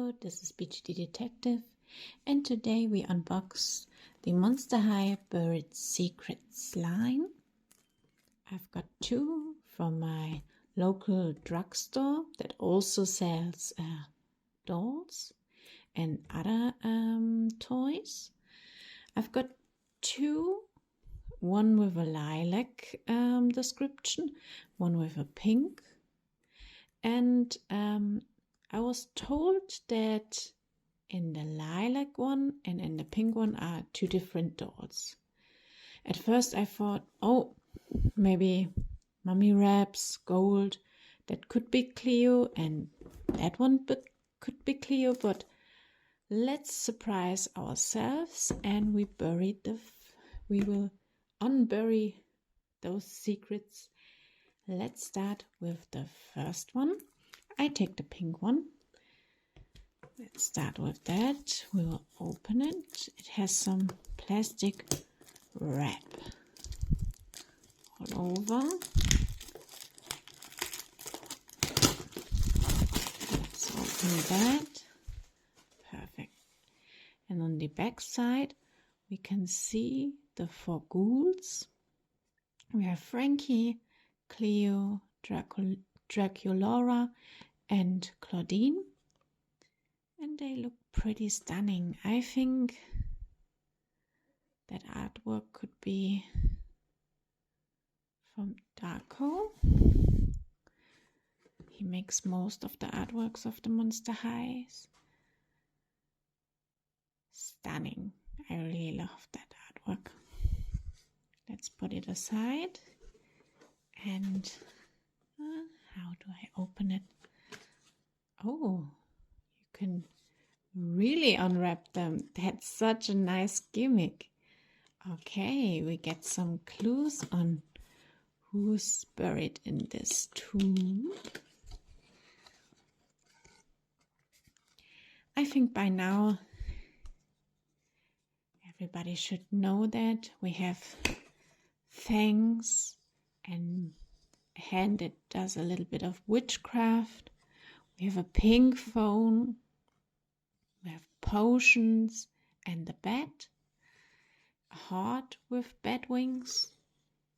Hello, this is BGD Detective, and today we unbox the Monster High Buried Secrets line. I've got two from my local drugstore that also sells dolls and other toys. I've got two, one with a lilac description, one with a pink, and I was told that in the lilac one and in the pink one are two different dolls. At first I thought, oh, maybe mummy wraps, gold, that could be Cleo, and that one could be Cleo, but let's surprise ourselves and we will unbury those secrets. Let's start with the first one. I take the pink one. Let's start with that. We will open it. It has some plastic wrap all over. Let's open that. Perfect. And on the back side, we can see the four ghouls. We have Frankie, Cleo, Draculaura, and Claudine, and they look pretty stunning. I think that artwork could be from Darko. He makes most of the artworks of the Monster Highs. Stunning. I really love that artwork. Let's put it aside. And how do I open it? Oh, you can really unwrap them. That's such a nice gimmick. Okay, we get some clues on who's buried in this tomb. I think by now everybody should know that we have fangs and a hand that does a little bit of witchcraft. We have a pink phone. We have potions and the bed. A heart with bat wings.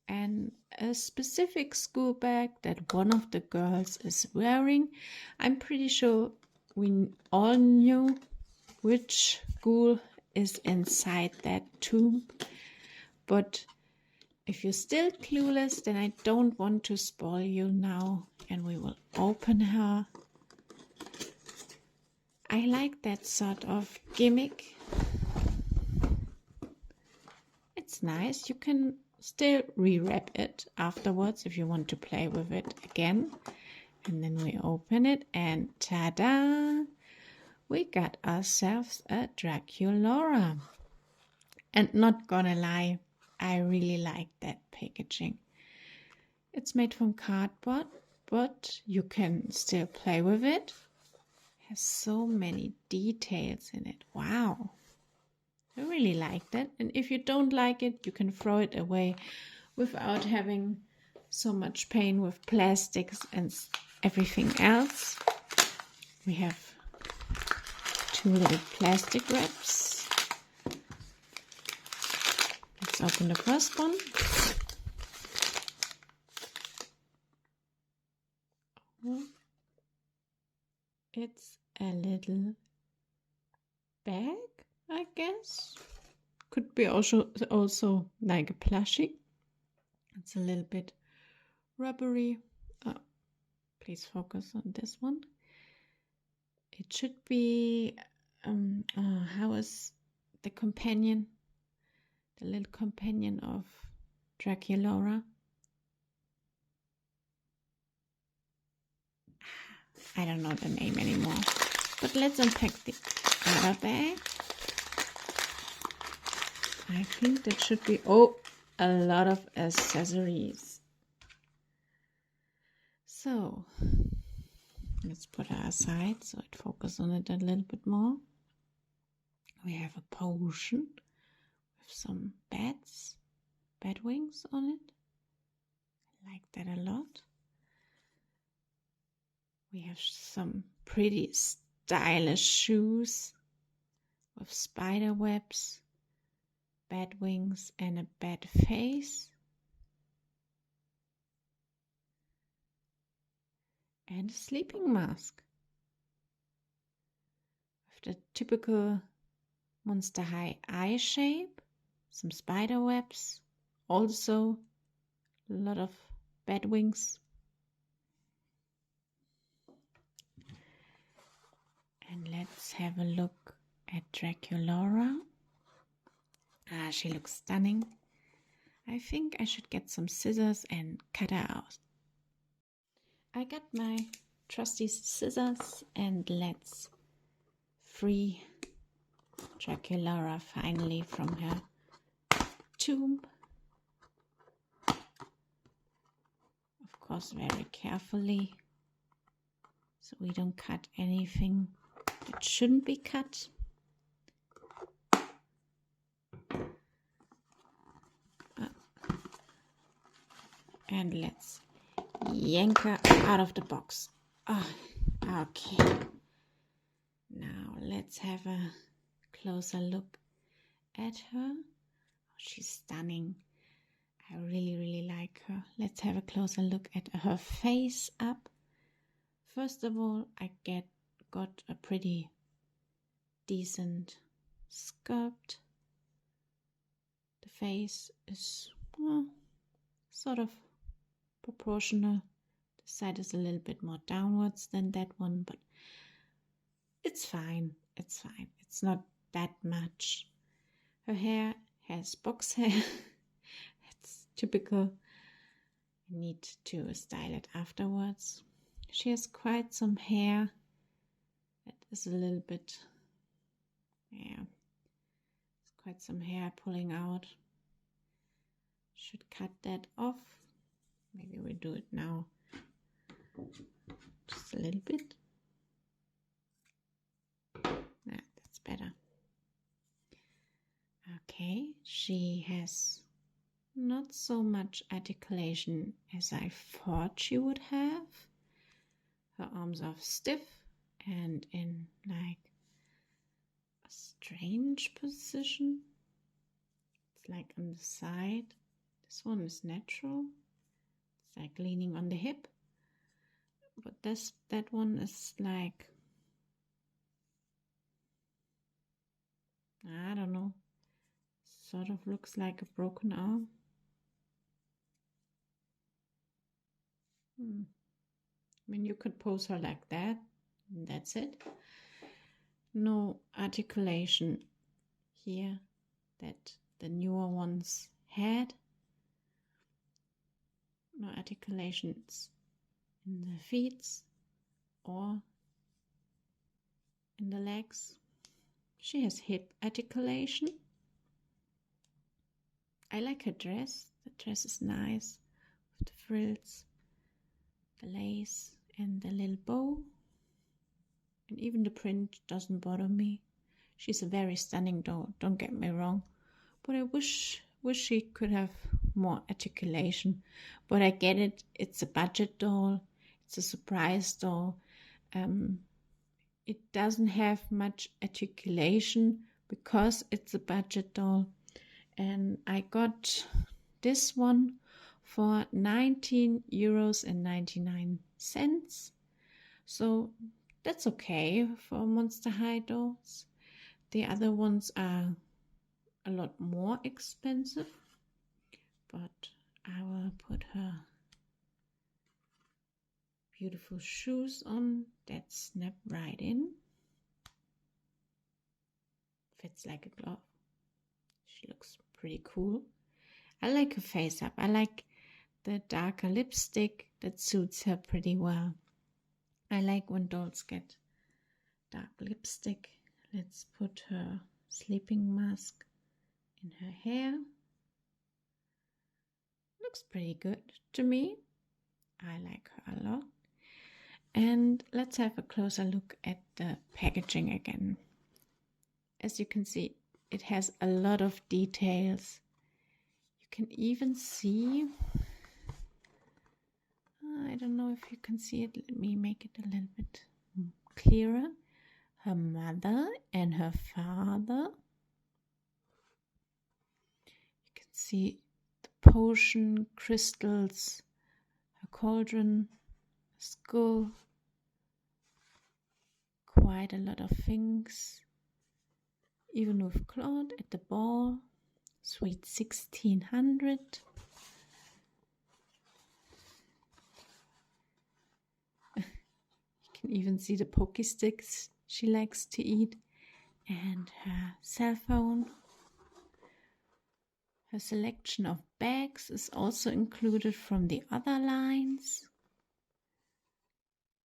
And a specific school bag that one of the girls is wearing. I'm pretty sure we all knew which ghoul is inside that tomb. But if you're still clueless, then I don't want to spoil you now, and we will open her. I like that sort of gimmick. It's nice. You can still rewrap it afterwards if you want to play with it again. And then we open it and ta-da! We got ourselves a Draculaura. And not gonna lie, I really like that packaging. It's made from cardboard, but you can still play with it. It has so many details in it. Wow. I really like that. And if you don't like it, you can throw it away without having so much pain with plastics and everything else. We have two little plastic wraps. Let's open the first one. It's a little bag, I guess. Could be also like a plushie. It's a little bit rubbery. Oh, please focus on this one. It should be, how is the companion? The little companion of Draculaura. I don't know the name anymore. But let's unpack the other bag. I think that should be, a lot of accessories. So, let's put her aside so it focuses on it a little bit more. We have a potion with some bat wings on it. I like that a lot. We have some pretty stylish shoes with spider webs, bat wings, and a bat face. And a sleeping mask. With the typical Monster High eye shape, some spider webs, also a lot of bat wings. And let's have a look at Draculaura. She looks stunning. I think I should get some scissors and cut her out. I got my trusty scissors and let's free Draculaura finally from her tomb. Of course, very carefully, so we don't cut anything that shouldn't be cut. And let's yank her out of the box. Oh, okay. Now let's have a closer look at her. Oh, she's stunning. I really like her. Let's have a closer look at her face up. First of all, I got a pretty decent sculpt. The face is sort of proportional. The side is a little bit more downwards than that one, but it's fine. It's fine. It's not that much. Her hair has box hair. It's typical. I need to style it afterwards. She has quite some hair that is a little bit, it's quite some hair pulling out. Should cut that off. Maybe we'll do it now. Just a little bit. That's better. Okay, she has not so much articulation as I thought she would have. Her arms are stiff and in like a strange position. It's like on the side. This one is natural. It's like leaning on the hip. But that one is like, I don't know, sort of looks like a broken arm. I mean, you could pose her like that, and that's it. No articulation here that the newer ones had. No articulations in the feet or in the legs. She has hip articulation. I like her dress. The dress is nice with the frills, the lace and the little bow. And even the print doesn't bother me. She's a very stunning doll, don't get me wrong. But I wish she could have more articulation. But I get it, it's a budget doll. It's a surprise doll. It doesn't have much articulation because it's a budget doll. And I got this one for 19 euros and 99 cents. So that's okay for Monster High dolls. The other ones are a lot more expensive, but I will put her beautiful shoes on that snap right in. Fits like a glove. She looks pretty cool. I like her face up. I like the darker lipstick that suits her pretty well. I like when dolls get dark lipstick. Let's put her sleeping mask in her hair. Looks pretty good to me. I like her a lot. And let's have a closer look at the packaging again. As you can see, it has a lot of details. You can even see, I don't know if you can see it. Let me make it a little bit clearer. her mother and her father. You can see the potion, crystals, her cauldron, skull, quite a lot of things. Even with Claude at the ball, sweet 1600. You can even see the pokey sticks she likes to eat, and her cell phone. Her selection of bags is also included from the other lines,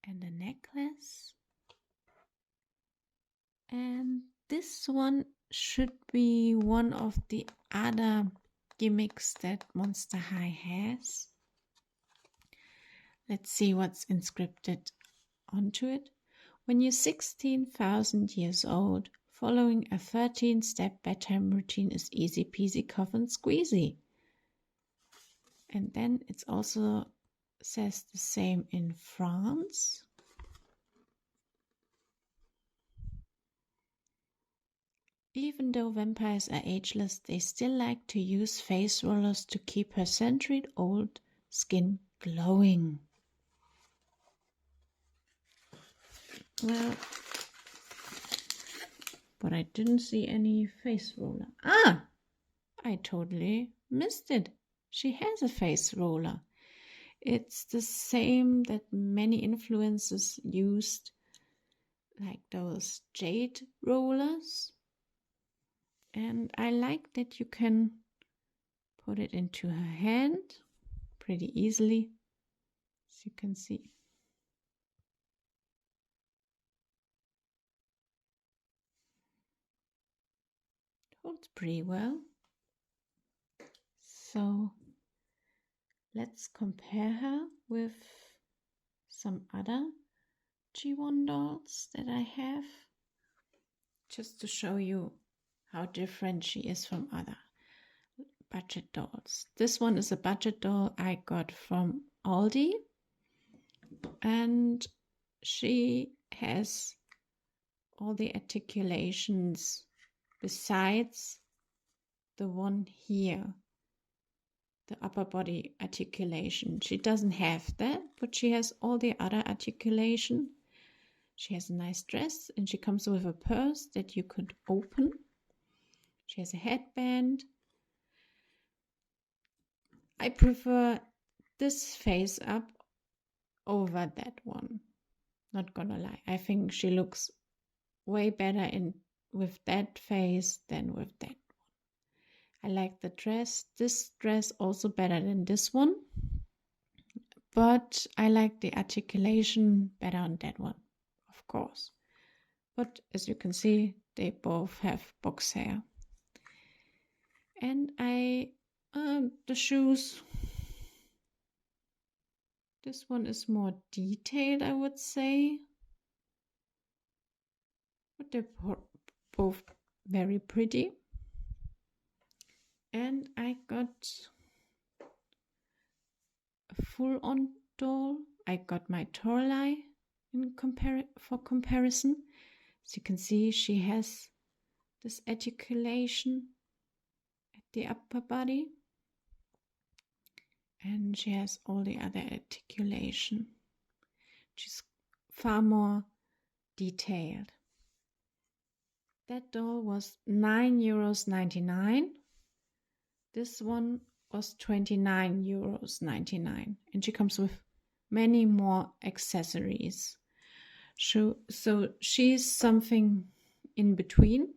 and a necklace. And this one should be one of the other gimmicks that Monster High has. Let's see what's inscripted onto it. When you're 16,000 years old, following a 13-step bedtime routine is easy peasy cough and squeezy. And then it also says the same in France. Even though vampires are ageless, they still like to use face rollers to keep her century-old skin glowing. Well, but I didn't see any face roller. Ah! I totally missed it. She has a face roller. It's the same that many influencers used, like those jade rollers. And I like that you can put it into her hand pretty easily, as you can see. It holds pretty well. So let's compare her with some other G1 dolls that I have, just to show you how different she is from other budget dolls. This one is a budget doll I got from Aldi, and she has all the articulations besides the one here, the upper body articulation. She doesn't have that, but she has all the other articulation. She has a nice dress, and she comes with a purse that you could open. She has a headband. I prefer this face up over that one. Not gonna lie. I think she looks way better with that face than with that one. I like the dress. This dress also better than this one. But I like the articulation better on that one, of course. But as you can see, they both have box hair. And the shoes, this one is more detailed, I would say. But they're both very pretty. And I got a full-on doll. I got my Torlai for comparison. As you can see, she has this articulation at the upper body, and she has all the other articulation. She's far more detailed. That doll was €9.99. This one was €29.99, and she comes with many more accessories. So she's something in between.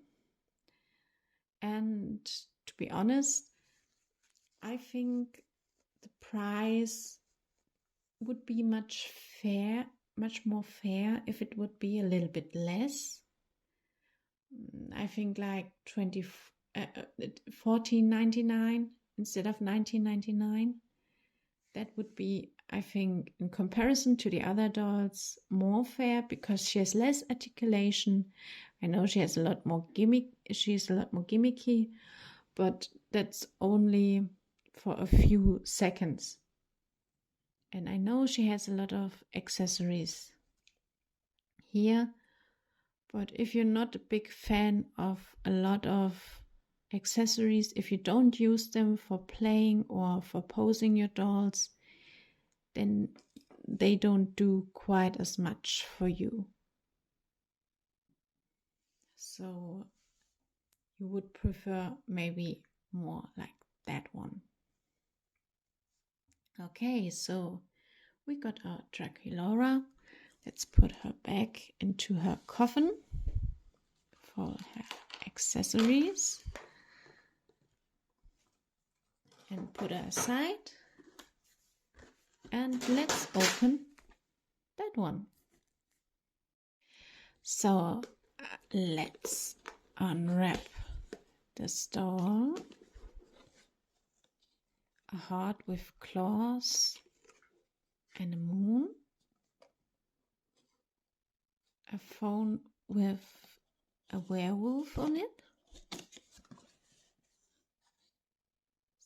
And to be honest, I think the price would be much more fair if it would be a little bit less. I think like $14.99 instead of $19.99. That would be, I think, in comparison to the other dolls, more fair because she has less articulation. I know she has a lot more gimmicky, but that's only for a few seconds. And I know she has a lot of accessories here, But if you're not a big fan of a lot of accessories, if you don't use them for playing or for posing your dolls, then they don't do quite as much for you. So you would prefer maybe more like that one. Okay, so we got our Draculaura. Let's put her back into her coffin for her accessories and put her aside. And let's open that one. So let's unwrap this doll. A heart with claws and a moon. A phone with a werewolf on it.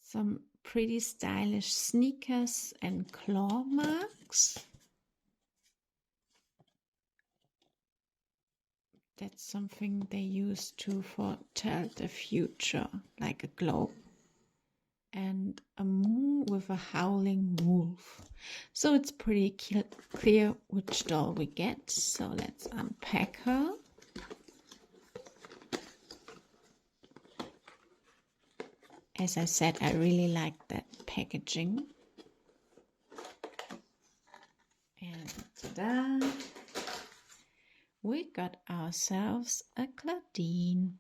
Some pretty stylish sneakers and claw marks. That's something they use to foretell the future, like a globe. And a moon with a howling wolf. So it's pretty clear which doll we get. So let's unpack her. As I said, I really like that packaging. And ta-da! We got ourselves a Claudine.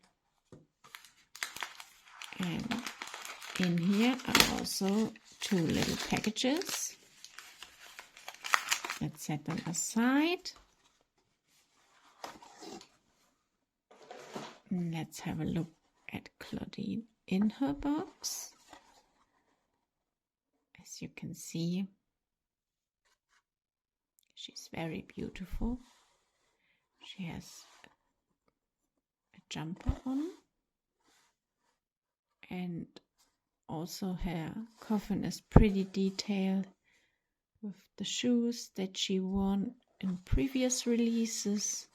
And in here are also 2 little packages. Let's set them aside. And let's have a look at Claudine in her box. As you can see, she's very beautiful. She has a jumper on, and also her coffin is pretty detailed with the shoes that she wore in previous releases.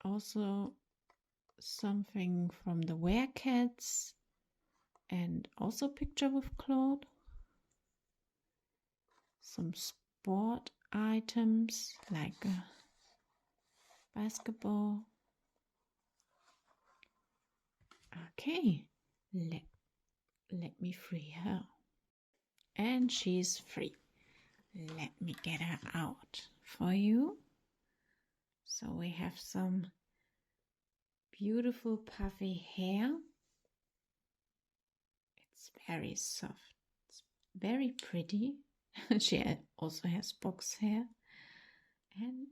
Also something from the Werecats, and also a picture with Claude. Some sport items like a basketball. Okay, let me free her. And she's free. Let me get her out for you. So we have some beautiful puffy hair. It's very soft. It's very pretty. She also has box hair. And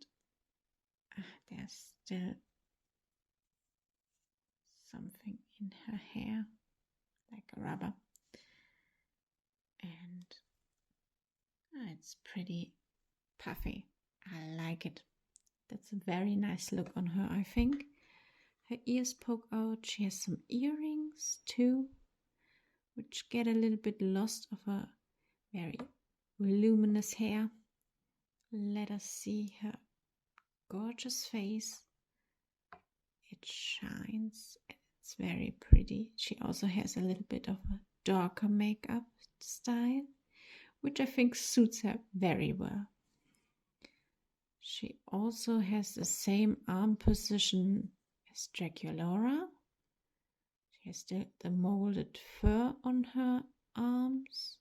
there's still something in her hair, like a rubber. And it's pretty puffy. I like it. That's a very nice look on her, I think. Her ears poke out. She has some earrings too, which get a little bit lost of her very voluminous hair. Let us see her gorgeous face. It shines. It's very pretty. She also has a little bit of a darker makeup style, which I think suits her very well. She also has the same arm position as Draculaura. She has the molded fur on her arms.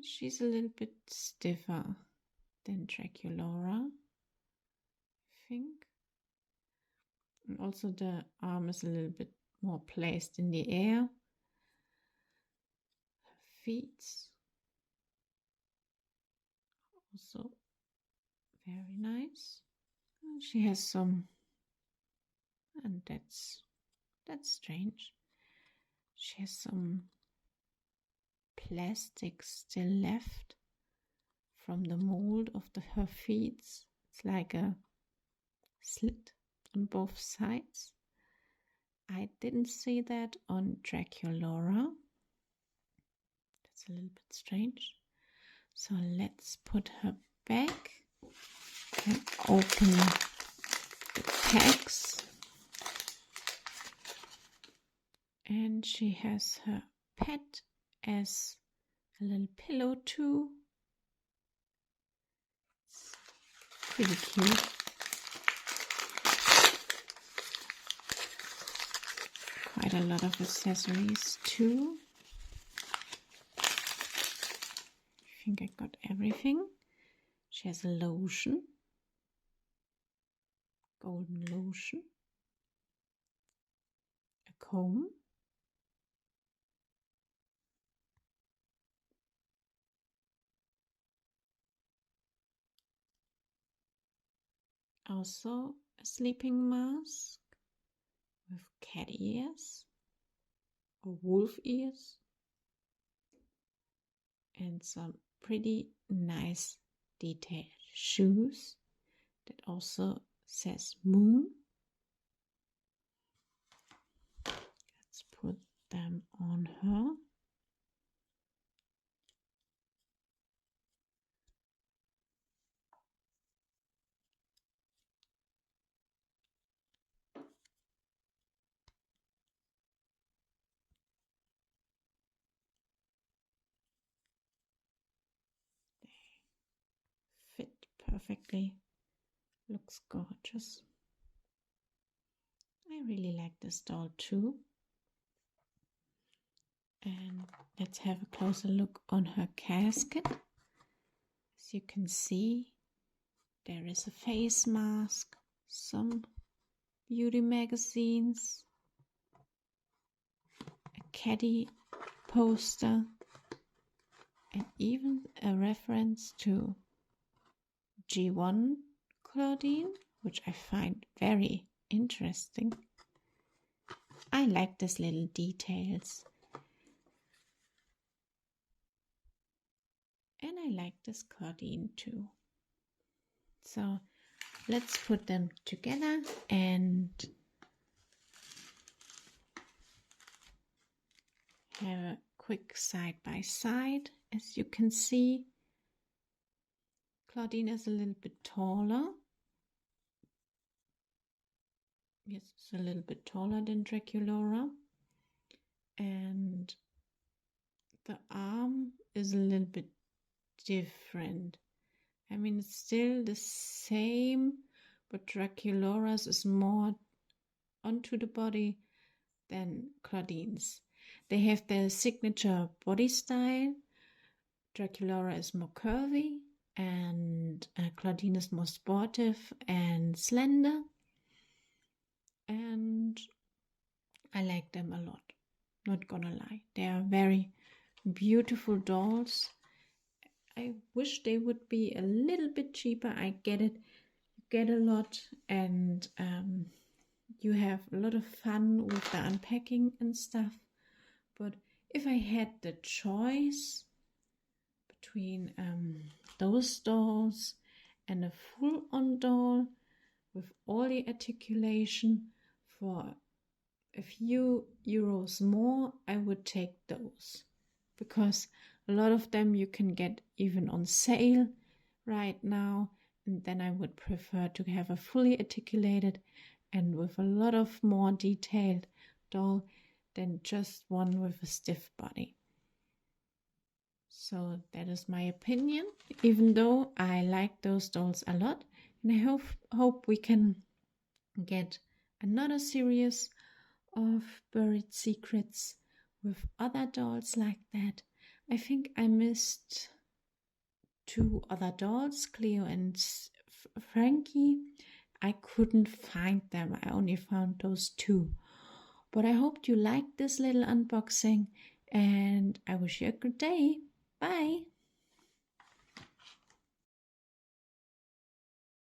She's a little bit stiffer than Draculaura, I think. And also the arm is a little bit more placed in the air. Her feet also very nice. And she has some, and that's strange. She has some plastic still left from the mold of her feet. It's like a slit on both sides. I didn't see that on Draculaura. That's a little bit strange. So let's put her back. and open the packs. And she has her pet as a little pillow too. It's pretty cute. Quite a lot of accessories too. I think I got everything. She has a lotion, golden lotion, a comb, also a sleeping mask with cat ears or wolf ears, and some pretty nice detailed shoes that also says moon. Let's put them on her. They fit perfectly. Looks gorgeous. I really like this doll too. And let's have a closer look on her casket. As you can see, there is a face mask, some beauty magazines, a caddy poster, and even a reference to G1 Claudine, which I find very interesting. I like these little details. And I like this Claudine too. So let's put them together and have a quick side by side. As you can see, Claudine is a little bit taller. Yes, it's a little bit taller than Draculaura. And the arm is a little bit different. I mean, it's still the same, but Draculaura's is more onto the body than Claudine's. They have their signature body style. Draculaura is more curvy and Claudine is more sportive and slender. And I like them a lot, not gonna lie. They are very beautiful dolls. I wish they would be a little bit cheaper. I get it, you get a lot, and you have a lot of fun with the unpacking and stuff. But if I had the choice between those dolls and a full-on doll with all the articulation for a few euros more, I would take those, because a lot of them you can get even on sale right now, and then I would prefer to have a fully articulated and with a lot of more detailed doll than just one with a stiff body. So that is my opinion, even though I like those dolls a lot, and I hope we can get another series of buried secrets with other dolls like that. I think I missed 2 other dolls, Cleo and Frankie. I couldn't find them. I only found those 2. But I hope you liked this little unboxing, and I wish you a good day. Bye!